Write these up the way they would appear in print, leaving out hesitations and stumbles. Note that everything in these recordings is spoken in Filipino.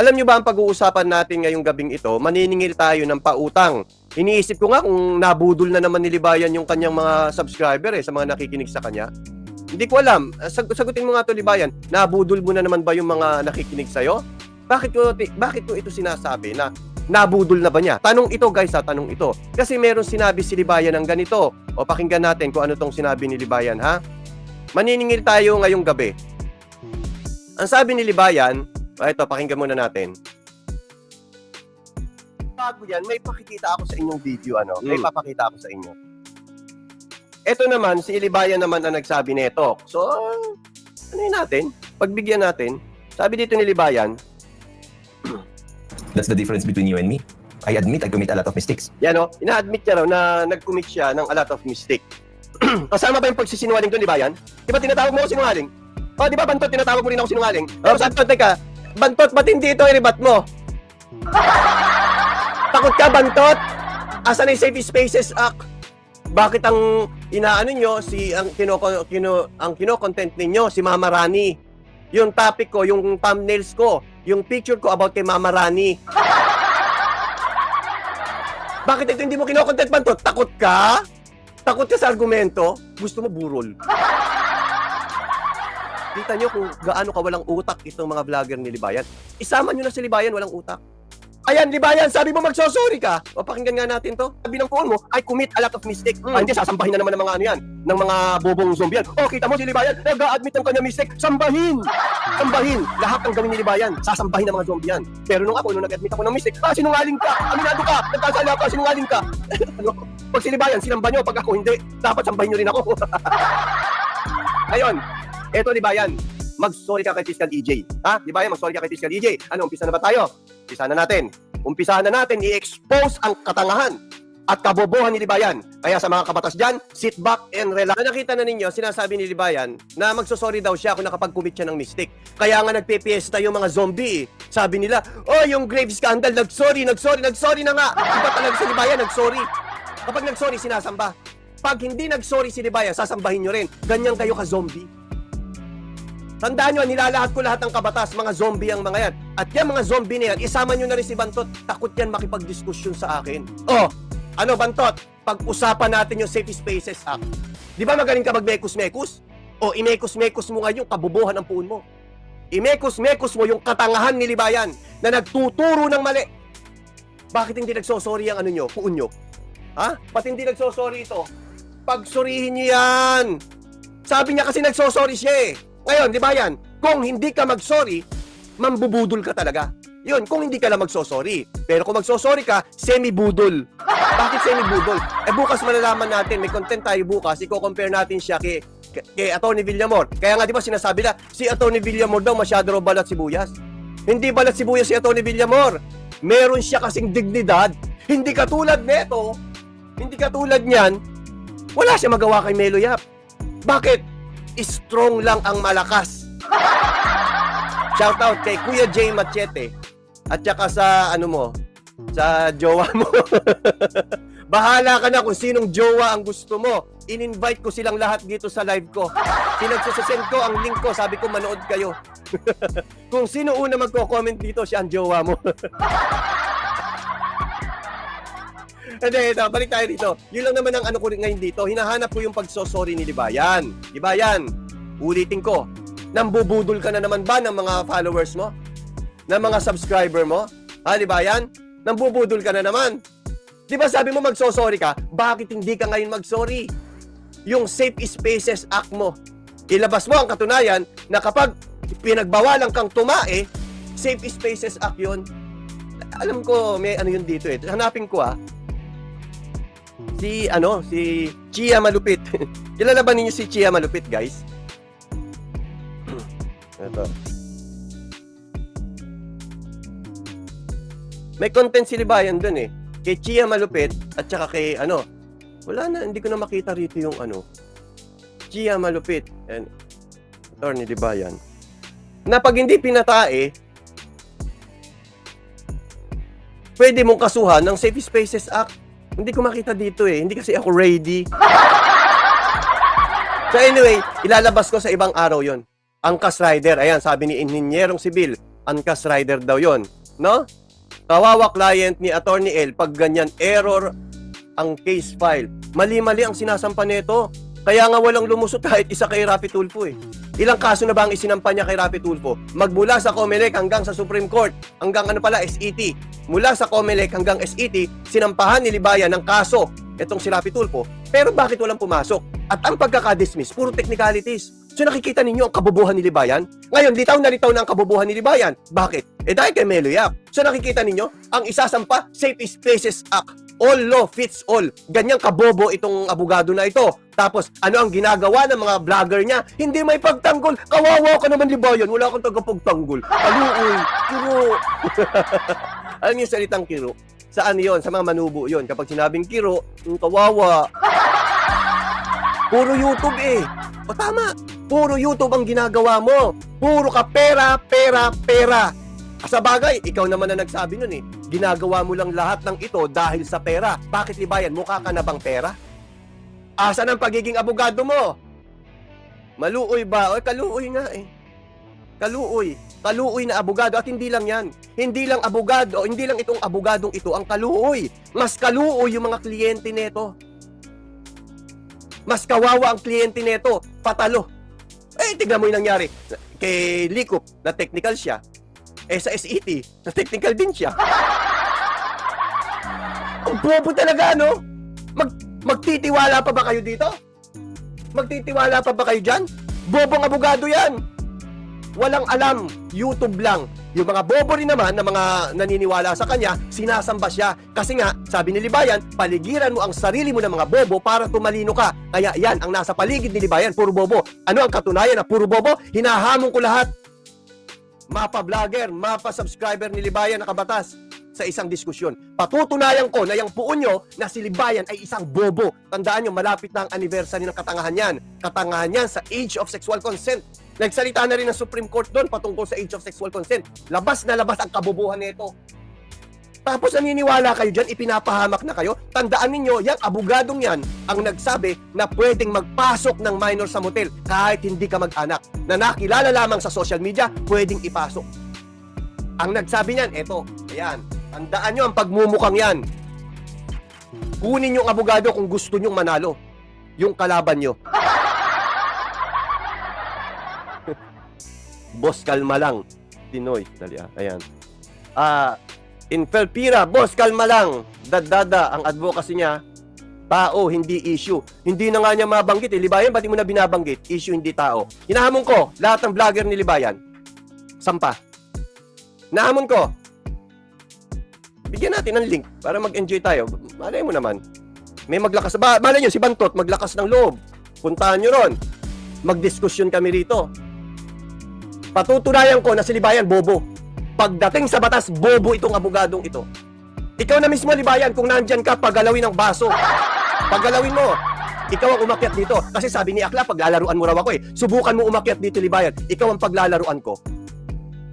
Alam nyo ba ang pag-uusapan natin ngayong gabing ito, maniningil tayo ng pautang. Iniisip ko nga kung nabudol na naman ni Libayan yung kanyang mga subscriber sa mga nakikinig sa kanya. Hindi ko alam. Sagutin mo nga to, Libayan. Nabudol mo na naman ba yung mga nakikinig sa'yo? Bakit ko ito sinasabi na nabudol na ba niya? Tanong ito guys tanong ito. Kasi meron sinabi si Libayan ng ganito. O pakinggan natin kung ano tong sinabi ni Libayan ha. Maniningil tayo ngayong gabi. Ang sabi ni Libayan, ito, pakinggan muna natin. Bago yan, may pakikita ako sa inyong video, may papakita ako sa inyo. Ito naman, si Libayan naman ang nagsabi nito. So, ano yun natin? Pagbigyan natin. Sabi dito ni Libayan, That's the difference between you and me. I admit I commit a lot of mistakes. yan ina-admit niya raw na nag-commit siya ng a lot of mistake. Kasama ba yung pagsisinungaling doon, Libayan? Di ba tinatawag mo ako sinungaling? O, di ba, Bantot, tinatawag mo rin ako sinungaling? O, Bantot, teka. Bantot, ba't hindi ito i-rebat mo? Takot ka, Bantot? Asan na yung Safe Spaces Act? Bakit ang inaano nyo, ang kino-content ninyo, si Mama Rani? Yung topic ko, yung thumbnails ko, yung picture ko about kay Mama Rani. Bakit ito hindi mo kino-content, Bantot? Takot ka? Takot ka sa argumento? Gusto mo burol? Kita nyo kung gaano ka walang utak itong mga vlogger ni Libayan. Isama nyo na si Libayan, walang utak. Ayan, Libayan, sabi mo magsosorry ka. O, pakinggan nga natin to. Sabi ng phone mo, I commit a lot of mistake. Hindi, sasambahin na naman ng mga ano yan, ng mga bobong zombie yan. O, kita mo si Libayan, nag-a-admit ng kanya mistake. Sambahin! Sambahin! Lahat ng gawin ni Libayan, sasambahin ng mga zombie yan. Pero nung nag-admit ako ng mistake, sinungaling ka! Aminado ka! Nagkasala ka! Sinungaling ka! Pag si Libayan, sinamba nyo. Pag ako hindi, dapat sambahin nyo rin ako. Ayun. Eto, Libayan, mag-sorry ka kay Fiscal EJ. Ha? Libayan, mag-sorry ka kay Fiscal EJ. Ano, umpisa na ba tayo? Umpisahan na natin i-expose ang katangahan at kabobohan ni Libayan. Kaya sa mga kabatas dyan, sit back and relax. Nakita na ninyo, sinasabi ni Libayan na magsosorry daw siya kung nakapag-commit siya ng mistake. Kaya nga nagpe-fiesta yung mga zombie. Sabi nila, oh, yung grave scandal, nag-sorry na nga. Iba talaga si Libayan, nag-sorry. Kapag nag-sorry, sinasamba. Pag hindi nag-sorry si Libayan, sasambahin nyo rin. Ganyan kayo ka-zombie. Tandaan nyo, nilalahat ko lahat ng kabatas, mga zombie ang mga yan. At yung mga zombie na yan, isama nyo na rin si Bantot. Takot yan makipag-diskusyon sa akin. Oh, ano Bantot? Pag-usapan natin yung Safe Spaces Act. Di ba magaling ka mag-mekos-mekos? O imekos-mekos mo nga yung kabubuhan ng puon mo. Imekos-mekos mo yung katangahan ni Libayan na nagtuturo ng mali. Bakit hindi nagsosorry ang puon nyo? Ha? Ba't hindi nagsosorry ito? Pagsurihin nyo yan. Sabi niya kasi nagsosorry siya Ngayon, di ba yan? Kung hindi ka mag-sorry, mambubudol ka talaga. Yun, kung hindi ka lang magsosorry. Pero kung magsosorry ka, semi-budol. Bakit semi-budol? Bukas malalaman natin, may content tayo bukas, i-compare natin siya kay Atty. Villamor. Kaya nga di ba sinasabi na, si Atty. Villamor daw masyado raw balat sibuyas. Hindi balat sibuyas si Atty. Villamor. Meron siya kasing dignidad. Hindi katulad neto, hindi katulad niyan, wala siya magawa kay Melo Yap. Bakit? Strong lang ang malakas. Shoutout kay Kuya J Machete at saka sa sa jowa mo. Bahala ka na kung sinong jowa ang gusto mo. In-invite ko silang lahat dito sa live ko. Pinagsasend ko ang link ko, sabi ko manood kayo. Kung sino una magko-comment dito, siya ang jowa mo. Hindi, balik tayo dito. Yun lang naman ang ko ngayon dito. Hinahanap ko yung pagsosorry ni Libayan. Libayan, ulitin ko. Nambubudol ka na naman ba ng mga followers mo? Ng mga subscriber mo? Ha, Libayan? Nambubudol ka na naman. Di ba sabi mo magsosorry ka? Bakit hindi ka ngayon magsorry? Yung Safe Spaces Act mo. Ilabas mo ang katunayan na kapag pinagbawalan kang tumae, Safe Spaces Act yun. Alam ko, may yun dito Hanapin ko Si Chia Malupit. Kilala ba ninyo si Chia Malupit, guys? Ito. May content si Libayan dun Kay Chia Malupit at saka kay wala na, hindi ko na makita rito yung Chia Malupit. And Atty. Libayan. Na pag hindi pinatae, pwede mong kasuhan ng Safe Spaces Act. Hindi ko makita dito Hindi kasi ako ready. So anyway, ilalabas ko sa ibang araw yon. Angkas Rider. Ayan, sabi ni Inhinyerong Sibil, Angkas rider daw yon, no? Kawawa client ni Attorney L pag ganyan error ang case file. Mali-mali ang sinasampa nito. Kaya nga walang lumusot kahit isa kay Rapi Tulfo eh. Ilang kaso na ba ang isinampa niya kay Rapi Tulfo? Magmula sa COMELEC hanggang sa Supreme Court, hanggang SET. Mula sa COMELEC hanggang SET, sinampahan ni Libayan ng kaso itong si Rapi Tulfo. Pero bakit walang pumasok? At ang pagkakadismiss, puro technicalities. So nakikita ninyo ang kabobohan ni Libayan? Ngayon, litaw na litaw na ang kabobohan ni Libayan. Bakit? Dahil kay Melo Yap. So nakikita ninyo, ang isasampa, Safe Spaces Act. All law fits all. Ganyang kabobo itong abogado na ito. Tapos, ano ang ginagawa ng mga vlogger niya? Hindi may pagtanggol. Kawawa ka naman, Libayan. Wala kang tagapagtanggol. Kaluoy. Kiro. Alam niyo yung salitang kiro? Saan yon? Sa mga manubo yon. Kapag sinabing kiro, kawawa. Puro YouTube eh. O tama. Puro YouTube ang ginagawa mo. Puro ka pera, pera, pera. Sa bagay, ikaw naman na nagsabi nun eh. Ginagawa mo lang lahat ng ito dahil sa pera. Bakit, Libayan? Mukha ka na bang pera? Asan ang pagiging abogado mo? Maluoy ba? O, kaluoy nga eh. Kaluoy. Kaluoy na abogado. At hindi lang yan. Hindi lang abogado, hindi lang itong abogadong ito ang kaluoy. Mas kaluoy yung mga kliyente nito. Mas kawawa ang kliyente nito. Patalo. Tignan mo yung nangyari. Kay Likop, na technical siya. Sa SET, na technical din siya. Ang bobo talaga, no? Magtitiwala pa ba kayo dito? Magtitiwala pa ba kayo dyan? Bobong abogado yan. Walang alam. YouTube lang. Yung mga bobo rin naman na mga naniniwala sa kanya, sinasamba siya. Kasi nga, sabi ni Libayan, paligiran mo ang sarili mo ng mga bobo para tumalino ka. Kaya yan, ang nasa paligid ni Libayan, puro bobo. Ano ang katunayan na puro bobo? Hinahamon ko lahat. Mapa-vlogger, mapa-subscriber ni Libayan na kabatas sa isang diskusyon. Patutunayan ko na yung puon nyo na si Libayan ay isang bobo. Tandaan nyo, malapit na ang anniversary ng katangahan yan. Katangahan yan sa age of sexual consent. Nagsalita na rin ng Supreme Court doon patungkol sa age of sexual consent. Labas na labas ang kabobohan nito. Tapos naniniwala kayo dyan, ipinapahamak na kayo. Tandaan ninyo, yung abogadong yan ang nagsabi na pwedeng magpasok ng minor sa motel kahit hindi ka mag-anak. Na nakilala lamang sa social media, pwedeng ipasok. Ang nagsabi niyan, eto, ayan. Tandaan nyo ang pagmumukang yan. Kunin yung abogado kung gusto nyong manalo. Yung kalaban nyo. Boss, kalma lang. Tinoy, dali ayan. In Felpira, boss, kalma lang. Dadada, ang advocacy niya, tao, hindi issue. Hindi na nga niya mabanggit. Libayan, ba't mo na binabanggit? Issue, hindi tao. Hinahamon ko, lahat ng vlogger ni Libayan. Sampa. Nahamon ko. Bigyan natin ng link para mag-enjoy tayo. Malay mo naman. May maglakas. Malay nyo, si Bantot, maglakas ng loob. Puntahan nyo ron. Magdiskusyon kami rito. Patutunayan ko na si Libayan, bobo. Pagdating sa batas, bobo itong abogadong ito. Ikaw na mismo, Libayan, kung nandyan ka, paggalawin ng baso. Paggalawin mo. Ikaw ang umakyat dito. Kasi sabi ni Akla, paglalaruan mo raw ako eh. Subukan mo umakyat dito, Libayan. Ikaw ang paglalaruan ko.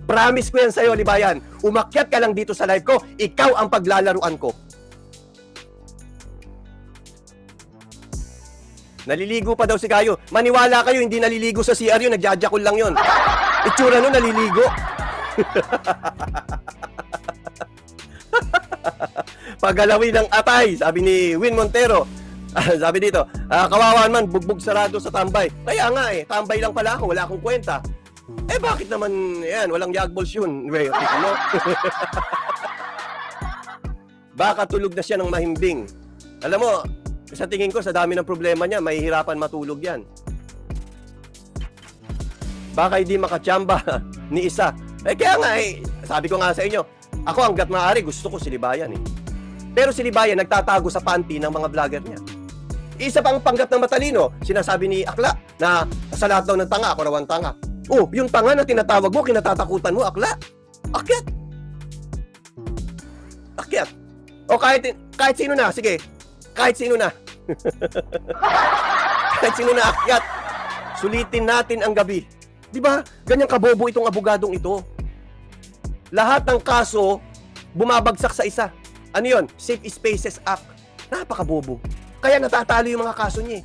Promise ko yan sa'yo, Libayan. Umakyat ka lang dito sa live ko, ikaw ang paglalaruan ko. Naliligo pa daw si Gayo. Maniwala kayo, hindi naliligo sa CR yun, nagjajakol lang yun. Itsura nun, naliligo. Pagalawin ng atay, sabi ni Win Montero. Sabi dito, kawawan man, bugbog sarado sa tambay. Kaya nga eh, tambay lang pala ako, wala akong kwenta. Bakit naman, yan, walang yagballs yun. Ano? Baka tulog na siya ng mahimbing. Alam mo, sa tingin ko, sa dami ng problema niya, mahihirapan matulog yan. Baka hindi makachamba ni isa. Kaya nga sabi ko nga sa inyo, ako hanggat maaari, gusto ko si Libayan eh. Pero si Libayan nagtatago sa panty ng mga vlogger niya. Isa pang panggap ng matalino, sinasabi ni Akla na sa lahat daw ng tanga, ako raw ang tanga. Oh, yung tanga na tinatawag mo, kinatatakutan mo, Akla. Akyat. Akyat. O kahit sino na, sige. Kahit sino na. Kahit sino na akyat. Sulitin natin ang gabi. Di ba? Ganyang kabobo itong abogadong ito. Lahat ng kaso, bumabagsak sa isa. Ano yun? Safe Spaces Act. Napakabobo. Kaya natatalo yung mga kaso niya eh.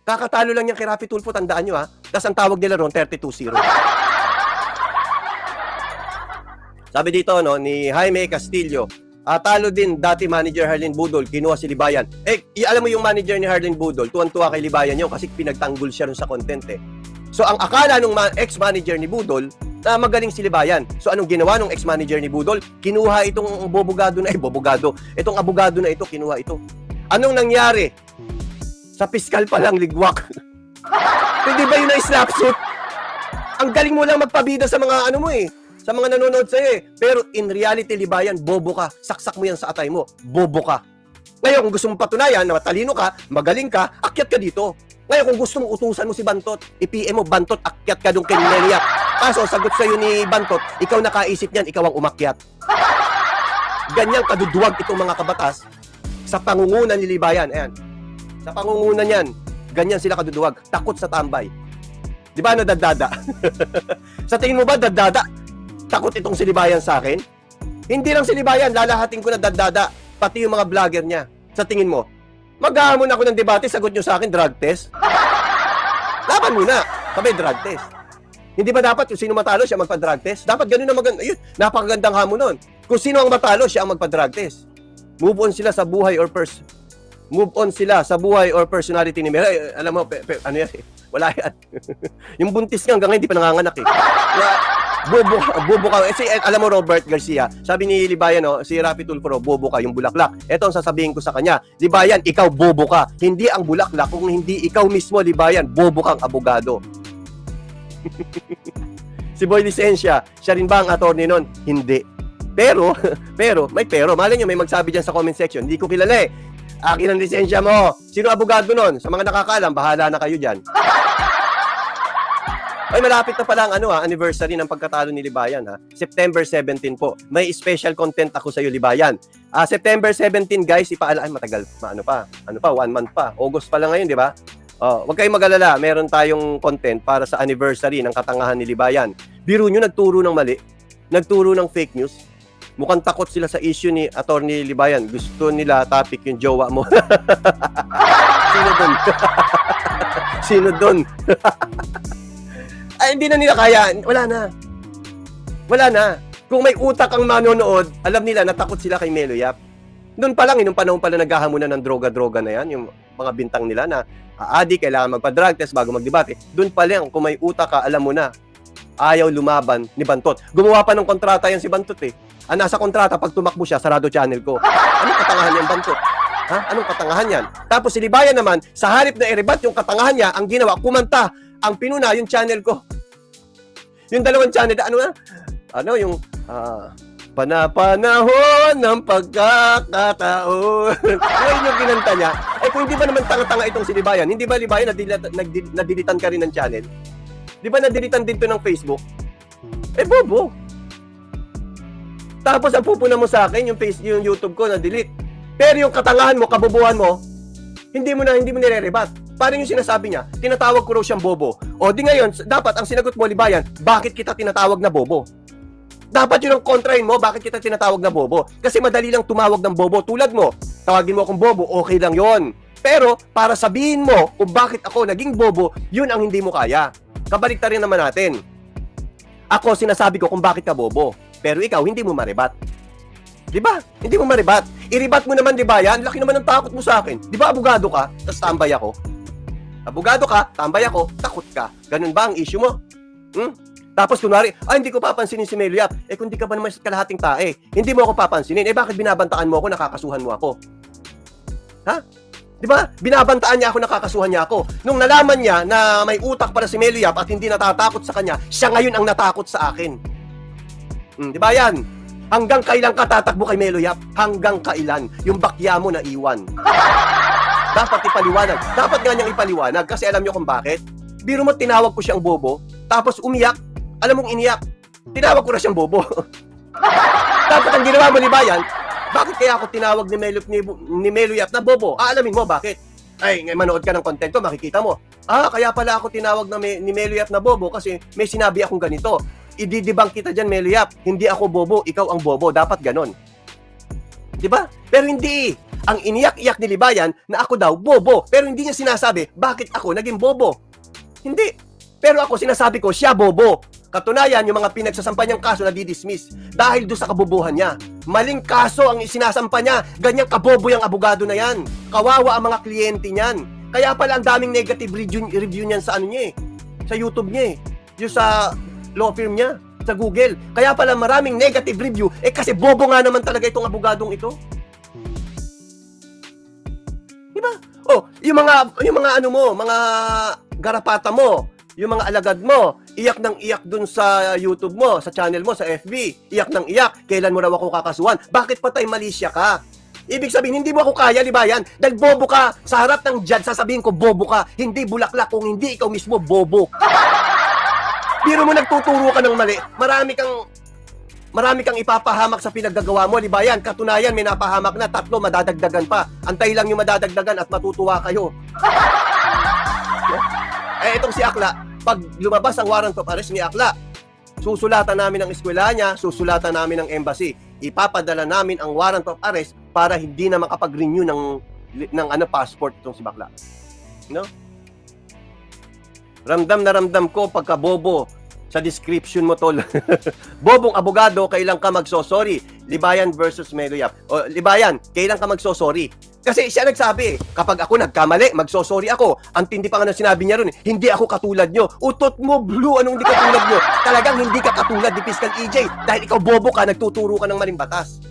Kakatalo lang yung kay Rapi Tulfo, tandaan nyo ha. Tapos ang tawag nila ron, 32-0. Sabi dito, no, ni Jaime Castillo, talo din dati manager Harlene Budol, kinuha si Libayan. Alam mo yung manager ni Harlene Budol, tuwan-tuwa kay Libayan yun kasi pinagtanggol siya rin sa content eh. So ang akala nung ex-manager ni Budol, na magaling si Libayan. So anong ginawa nung ex-manager ni Budol? Kinuha itong itong abogado na ito, kinuha ito. Anong nangyari? Sa piskal pa lang ligwak. Hindi ba yun na snapshot? Ang galing mo lang magpabida sa mga ano mo eh, sa mga nanonood sa'yo eh. Pero in reality, Libayan, bobo ka. Saksak mo yan sa atay mo. Bobo ka. Ngayon, kung gusto mong patunayan na matalino ka, magaling ka, akyat ka dito. Ngayon, kung gusto mong utusan mo si Bantot, i-PM mo, Bantot, akyat ka doon kay Neliap. Kaso, sagot sa'yo ni Bantot, ikaw nakaisip niyan, ikaw ang umakyat. Ganyang kaduduwag itong mga kabatas sa pangungunan ni Libayan. Ayan. Sa pangungunan niyan, ganyan sila kaduduwag. Takot sa tambay. Di ba nadadada? Sa tingin mo ba dadada? Takot itong si Libayan sa akin? Hindi lang si Libayan, lalahatin ko na dadada. Pati yung mga vlogger niya. Sa tingin mo, maghahamon ako ng debate, sagot nyo sa akin, drug test? Laban muna, sabi drug test. Hindi ba dapat kung sino matalo siya magpa-drug test? Dapat ganun na maganda. Ayun, napakagandang hamon nun. Kung sino ang matalo, siya ang magpa-drug test. Move on sila sa buhay or personality ni Mel. Alam mo, ano yan eh? Wala yan. Yung buntis nga hanggang ngayon, hindi pa nanganganak eh. Bobo ka. Alam mo, Robert Garcia, sabi ni Libayan, si Rapi Tulfo, bobo ka, yung bulaklak. Ito ang sasabihin ko sa kanya, Libayan, ikaw bobo ka. Hindi ang bulaklak, kung hindi ikaw mismo, Libayan, bobo kang abogado. Si Boy Licencia, siya rin ba ang attorney nun? Hindi. Pero, may pero. Malay nyo, may magsabi dyan sa comment section, hindi ko kilala eh. Akin ang lisensya mo. Sino abogado nun? Sa mga nakakaalam, bahala na kayo dyan. Ay, malapit na pala ang anniversary ng pagkatalo ni Libayan ha. September 17 po. May special content ako sa iyo, Libayan. September 17 guys, matagal. Ano pa, 1 month pa. August pa lang ngayon, di ba? Huwag kayong mag-alala, meron tayong content para sa anniversary ng katangahan ni Libayan. Biro nyo, nagturo ng mali, nagturo ng fake news. Mukhang takot sila sa issue ni Attorney Libayan. Gusto nila topic yung jowa mo. Sino doon? Ay, hindi na nila kaya. Wala na. Kung may utak ang manonood, alam nila natakot sila kay Melo Yap. Noon pa lang, nung panahon pala naghahamunan ng droga-droga na yan, yung mga bintang nila na kailangan magpa-drug test bago magdebate. Doon pa lang, kung may utak ka, alam mo na, ayaw lumaban ni Bantot. Gumawa pa ng kontrata yan si Bantot eh. Nasa kontrata, pag tumakbo siya, sarado channel ko. Anong katangahan yan, Bantot? Anong katangahan yan? Tapos si Libayan naman, sa halip na i-rebut yung katangahan niya, ang ginawa, kumanta, ang pinuna, yung channel ko. Yung dalawang channel, yung panapanahon ng pagkakataon. Ngayon yung kinanta niya. Kung hindi ba naman tanga-tanga itong si Libayan, hindi ba Libayan nadilitan ka rin ng channel? Di ba nadilitan din to ng Facebook? Bobo. Tapos ang pupuna mo sa akin, yung YouTube ko na-delete. Pero yung katangahan mo, kabobohan mo, hindi mo nire-rebat. Parang yung sinasabi niya, tinatawag ko raw siyang bobo. O di ngayon, dapat ang sinagot mo, Libayan, bakit kita tinatawag na bobo? Dapat yun ang kontrahin mo, bakit kita tinatawag na bobo? Kasi madali lang tumawag ng bobo tulad mo. Tawagin mo akong bobo, okay lang yon. Pero para sabihin mo kung bakit ako naging bobo, yun ang hindi mo kaya. Kabaliktarin naman natin. Ako sinasabi ko kung bakit ka bobo. Pero ikaw, hindi mo maribat. Di ba? Hindi mo maribat. I-rebat mo naman, di ba yan? Laki naman ng takot mo sa akin. Di ba abogado ka, tapos tambay ako? Abogado ka, tambay ako, takot ka. Ganun ba ang issue mo? Tapos kunwari, hindi ko papansinin si Melo Yap. Kung di ka ba naman kalahating tae, hindi mo ako papansinin. Bakit binabantaan mo ako, nakakasuhan mo ako? Ha? Di ba? Binabantaan niya ako, nakakasuhan niya ako. Nung nalaman niya na may utak para si Melo Yap at hindi natatakot sa kanya, siya ngayon ang natakot sa akin. Di ba yan? Hanggang kailan ka tatakbo kay Melo Yap? Hanggang kailan? Yung bakya mo na iwan. Dapat ipaliwanag. Dapat nga niyang ipaliwanag kasi alam niyo kung bakit. Biro mo, tinawag ko siyang bobo, tapos umiyak. Alam mong iniyak. Tinawag ko na siyang bobo. Dapat ang ginawa mo, Libayan, bakit kaya ako tinawag ni Melo Yap na bobo? Alamin mo bakit. Manood ka ng content ko, makikita mo. Kaya pala ako tinawag ni Melo Yap na bobo kasi may sinabi akong ganito. Ididibang kita dyan, Melo Yap. Hindi ako bobo, ikaw ang bobo. Dapat ganon. Di ba? Pero hindi. Ang iniyak-iyak ni Libayan na ako daw bobo. Pero hindi niya sinasabi, bakit ako naging bobo? Hindi. Pero ako, sinasabi ko, siya bobo. Katunayan, yung mga pinagsasampa niyang kaso na di-dismiss dahil doon sa kabobohan niya. Maling kaso ang sinasampa niya. Ganyang kabobo yung abogado na yan. Kawawa ang mga kliyente niyan. Kaya pala ang daming negative review niyan sa ano niya eh. Sa YouTube niya eh. Yung sa law firm niya. Sa Google. Kaya pala maraming negative review. Eh kasi bobo nga naman talaga itong abogadong ito. Diba? Oh, yung mga ano mo, mga garapata mo, yung mga alagad mo, iyak ng iyak dun sa YouTube mo, sa channel mo, sa FB, iyak ng iyak, kailan mo raw ako kakasuhan? Bakit patay malisya ka? Ibig sabihin, hindi mo ako kaya, di ba yan? Dahil bobo ka, sa harap ng judge, sasabihin ko, bobo ka, hindi bulaklak, kung hindi ikaw mismo, bobo. Biro mo nagtuturo ka ng mali, marami kang ipapahamak sa pinaggagawa mo, di ba yan? Katunayan, may napahamak na, 3 madadagdagan pa. Antay lang yung madadagdagan at matutuwa kayo. Eh, itong si Akla, pag lumabas ang warrant of arrest ni Akla, susulatan namin ang eskwela niya, susulatan namin ang embassy. Ipapadala namin ang warrant of arrest para hindi na makapag-renew ng passport itong si Bakla. No? Ramdam na ramdam ko pagka-bobo sa description mo, tol. Bobong abogado, kailan ka magsosorry? Libayan versus Meloyap. O, Libayan, kailan ka magsosorry? Kasi siya nagsabi, kapag ako nagkamali, magsosorry ako. Ang tindi pa nga ng sinabi niya ron, hindi ako katulad nyo. Utot mo, Blue, anong hindi katulad nyo? Talagang hindi ka katulad ni Fiscal EJ. Dahil ikaw bobo ka, nagtuturo ka ng maling batas.